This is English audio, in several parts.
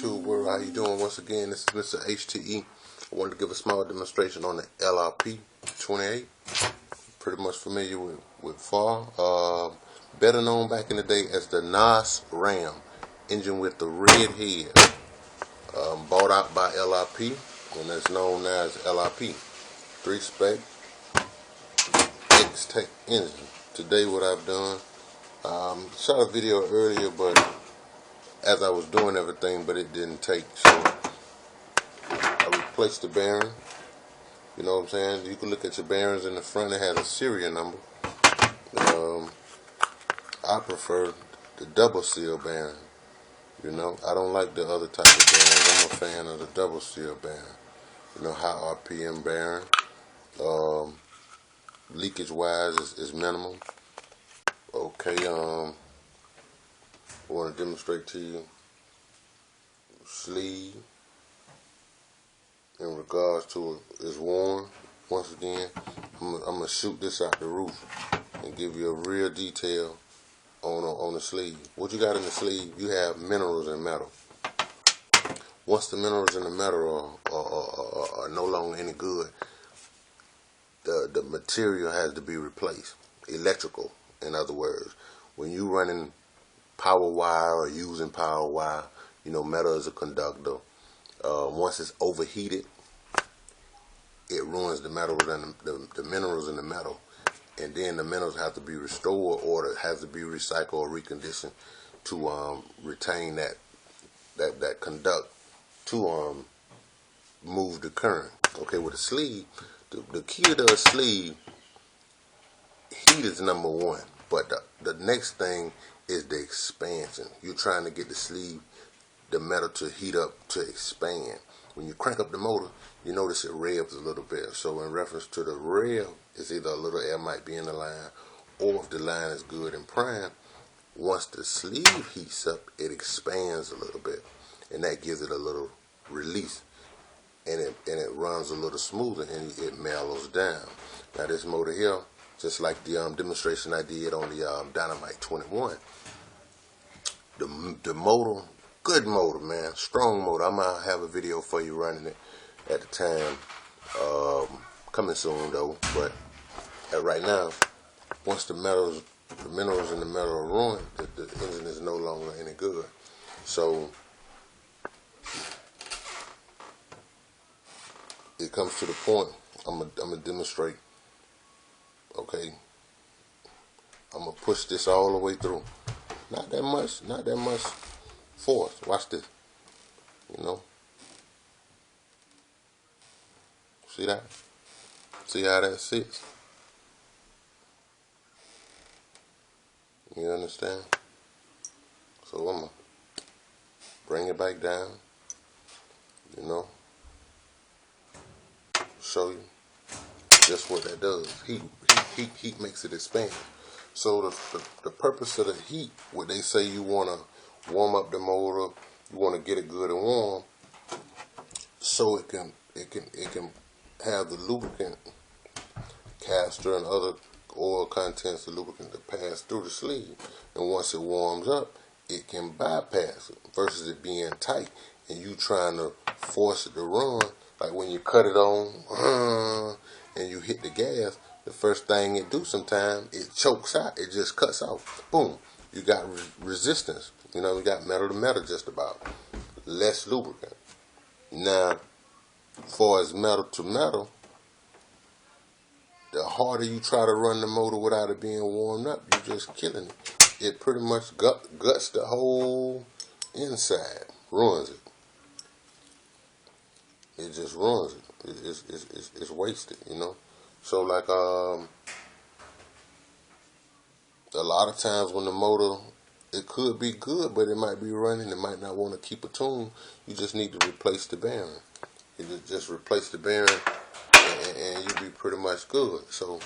YouTube world, how you doing? Once again, this is Mr. H.T.E. I wanted to give a small demonstration on the LRP 28. Pretty much familiar with FAR. Better known back in the day as the NOS Ram, engine with the red head. Bought out by LRP, and it's known now as LRP 3-spec H.T.Engines. Today what I've done, shot a video earlier, but as I was doing everything, but it didn't take, so I replaced the bearing. You know what I'm saying? You can look at your bearings in the front, it has a serial number. I prefer the double seal bearing. You know, I don't like the other type of bearings. I'm a fan of the double seal bearing. You know, high RPM bearing. Leakage wise is minimal. Okay, I want to demonstrate to you sleeve in regards to it is worn. Once again, I'm gonna shoot this out the roof and give you a real detail on the sleeve. What you got in the sleeve, you have minerals and metal. Once the minerals in the metal are no longer any good, the material has to be replaced. Electrical, in other words. When you running power wire or using power wire, you know, metal is a conductor. Once it's overheated, it ruins the metal and the minerals in the metal, and then the minerals have to be restored, or it has to be recycled or reconditioned to retain that conduct to move the current. Okay, with a sleeve, the key to the sleeve, heat is number one, but the next thing is the expansion. You're trying to get the sleeve, the metal, to heat up, to expand. When you crank up the motor, you notice it revs a little bit. So in reference to the rev, it's either a little air might be in the line, or if the line is good and prime, once the sleeve heats up, it expands a little bit, and that gives it a little release, and it runs a little smoother, and it mellows down. Now this motor here, just like the demonstration I did on the Dynamite 21, the motor, good motor, man, strong motor. I might have a video for you running it at the time, coming soon though. But right now, once the minerals in the metal are ruined, the engine is no longer any good. So it comes to the point, I'm gonna demonstrate. Okay, I'm gonna push this all the way through. Not that much force. Watch this. You know, see that? See how that sits? You understand? So I'm gonna bring it back down. You know, show you just what that does. Heat makes it expand. So the purpose of the heat, what they say, you want to warm up the motor, you want to get it good and warm, so it can have the lubricant, castor and other oil contents, the lubricant, to pass through the sleeve. And once it warms up, it can bypass it, versus it being tight and you trying to force it to run. Like when you cut it on and you hit the gas, the first thing it do sometimes, it chokes out, it just cuts off. Boom, you got resistance. You know, you got metal to metal just about. Less lubricant. Now, as far as metal to metal, the harder you try to run the motor without it being warmed up, you're just killing it. It pretty much guts the whole inside, ruins it. It just ruins it. It's wasted, you know. So like a lot of times when the motor, it could be good, but it might be running, it might not want to keep a tune. You just need to replace the bearing. You just replace the bearing, and you'll be pretty much good. So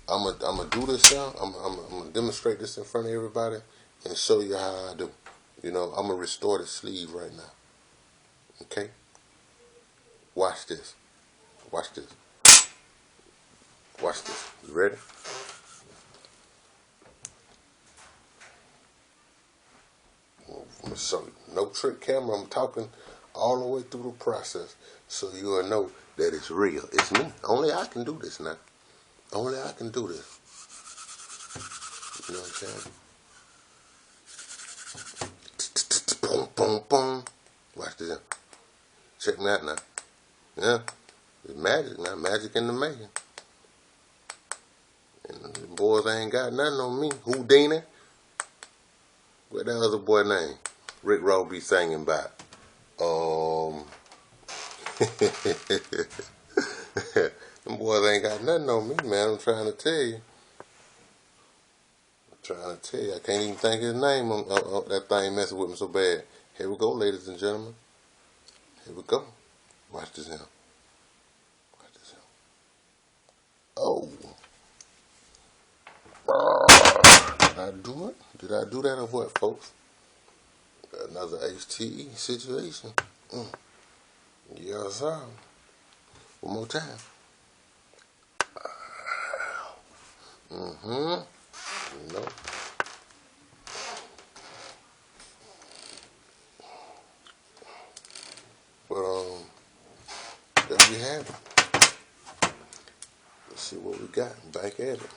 I'm gonna do this now. I'm gonna demonstrate this in front of everybody and show you how I do. You know, I'm gonna restore the sleeve right now. Okay? Watch this. Watch this. Watch this. You ready? I'm gonna show you. No trick camera. I'm talking all the way through the process, so you'll know that it's real. It's me. Only I can do this now. Only I can do this. You know what I'm saying? Boom, boom, boom. Watch this. Check me out now. Yeah, it's magic now. Magic in the making. And the boys ain't got nothing on me. Houdini. What that other boy name? Rick Ross be singing about. Them boys ain't got nothing on me, man. I'm trying to tell you. I can't even think his name. That thing messing with me so bad. Here we go, ladies and gentlemen. Here we go. Watch this now. Watch this now. Oh. Did I do it? Did I do that or what, folks? Another HTE situation. Yes, sir. One more time. No. But there we have it. Let's see what we got. Back at it.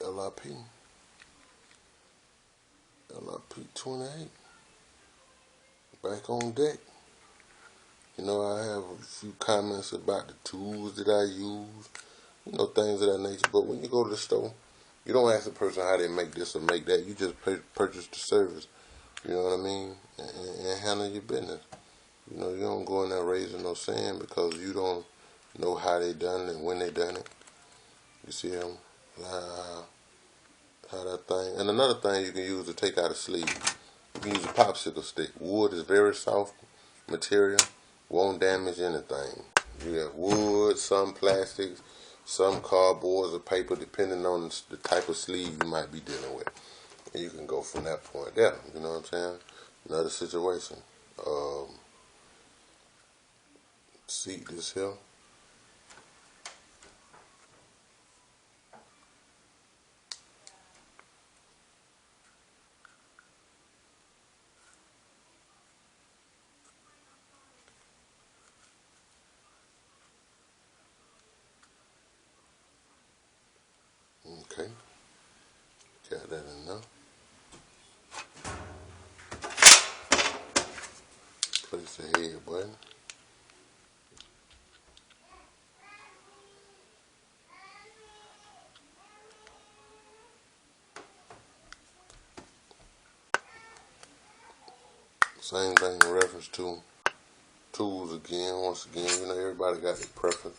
LRP 28. Back on deck. You know, I have a few comments about the tools that I use, you know, things of that nature. But when you go to the store, you don't ask the person how they make this or make that. You just purchase the service. You know what I mean? And handle your business. You know, you don't go in there raising no sand because you don't know how they done it and when they done it. You see how that thing. And another thing you can use to take out a sleeve. You can use a popsicle stick. Wood is very soft material. Won't damage anything. You have wood, some plastics, some cardboards or paper, depending on the type of sleeve you might be dealing with. And you can go from that point there. You know what I'm saying? Another situation. Seat this here. Okay, got that in there. Place the head button. Same thing in reference to tools again. Once again, you know, everybody got their preference.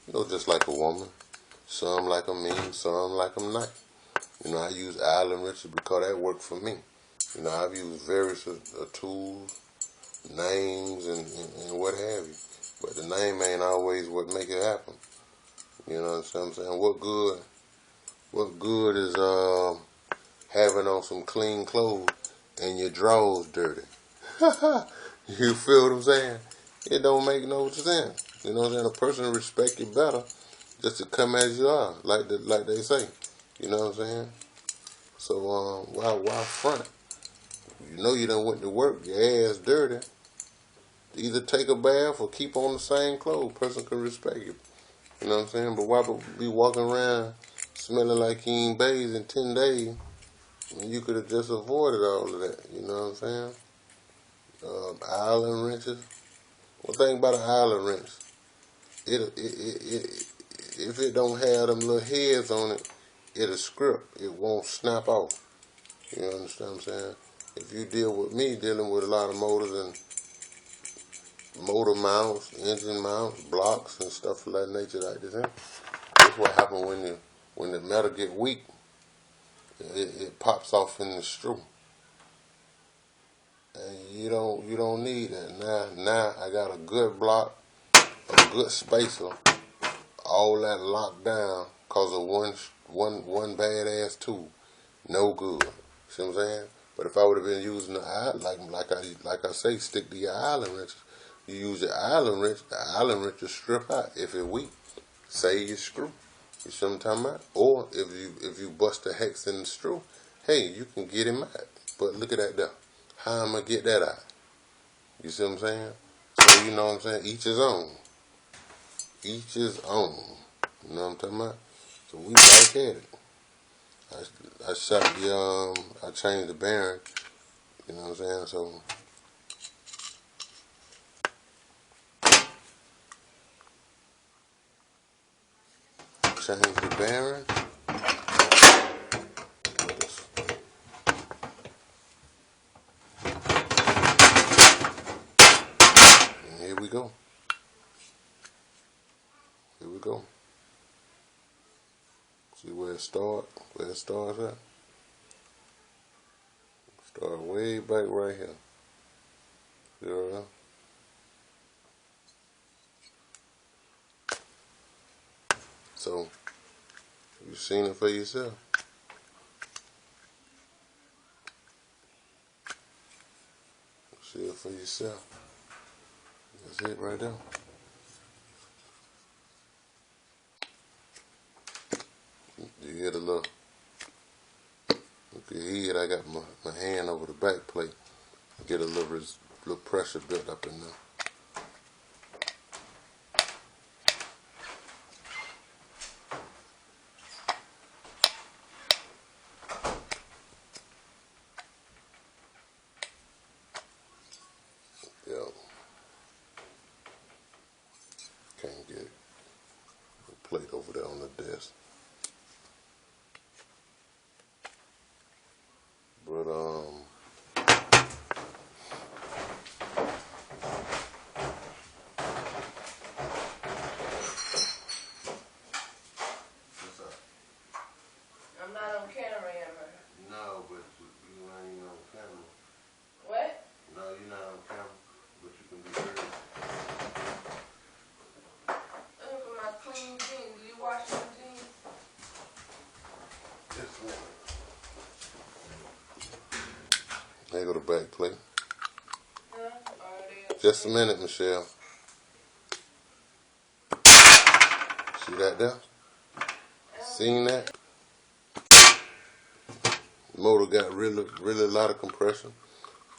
You know, just like a woman. Some like them mean, some like them not. You know, I use Allen wrenches because that worked for me. You know, I've used various tools, names, and what have you. But the name ain't always what make it happen. You know what I'm saying? What good is having on some clean clothes and your drawers dirty? You feel what I'm saying? It don't make no sense. You know what I'm saying? A person respect you better just to come as you are, like they say. You know what I'm saying? So why front? You know you done went to work, your ass dirty. Either take a bath or keep on the same clothes. Person can respect you. You know what I'm saying? But why be walking around smelling like you ain't bathed in 10 days? You could have just avoided all of that. You know what I'm saying? Island wrenches. One thing about an island wrench, if it don't have them little heads on it, it'll script. It won't snap off. You understand what I'm saying? If you deal with me, dealing with a lot of motors and motor mounts, engine mounts, blocks, and stuff of that nature like this. That's what happens when the metal get weak. It pops off in the screw. And you don't need that. Now I got a good block, a good spacer, all that locked down because of one bad ass tool. No good. See what I'm saying? But if I would have been using the like I say, stick to your Allen wrenches. You use your Allen wrench, the Allen wrench will strip out if it's weak. Save your screw. You see what I'm talking about? Or if you bust a hex in the screw, hey, you can get him out. but look at that there. How am I get that out? You see what I'm saying? So you know what I'm saying? Each his own. Each his own. You know what I'm talking about? So we back at it. I shot the I changed the bearing. You know what I'm saying? So change the bearing. And here we go. Here we go. See where it starts? Where it starts at? Start way back right here. See right there? So you've seen it for yourself. See it for yourself. That's it right there. You hear the little, you can hear it, I got my hand over the back plate. Get a little pressure built up in there. Yo, can't get a plate over there on the desk. But I'm not on camera, Amber. no, but you ain't on camera. What? No, you're not on camera, but you can be heard. Look at my clean jeans. Do you wash them jeans? Just a minute. There go the back plate. Huh? Or Just a minute, Michelle. See that there? Seen that? The motor got really a lot of compression.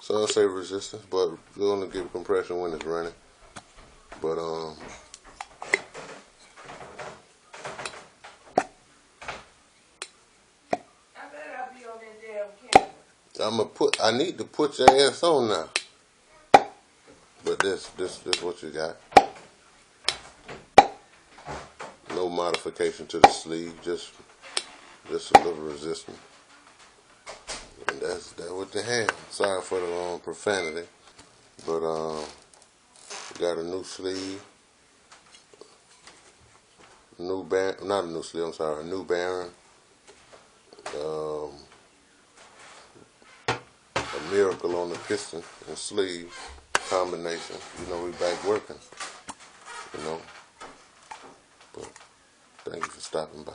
So I'll say resistance, but we're gonna give compression when it's running. But I bet I'll be on that damn camera. I need to put your ass on now. But this what you got. No modification to the sleeve, just a little resistance. And that's what they have. Sorry for the profanity, but we got a new sleeve, new bearing, not a new sleeve. I'm sorry, a new bearing, a miracle on the piston and sleeve combination. You know, we back working. You know, but thank you for stopping by.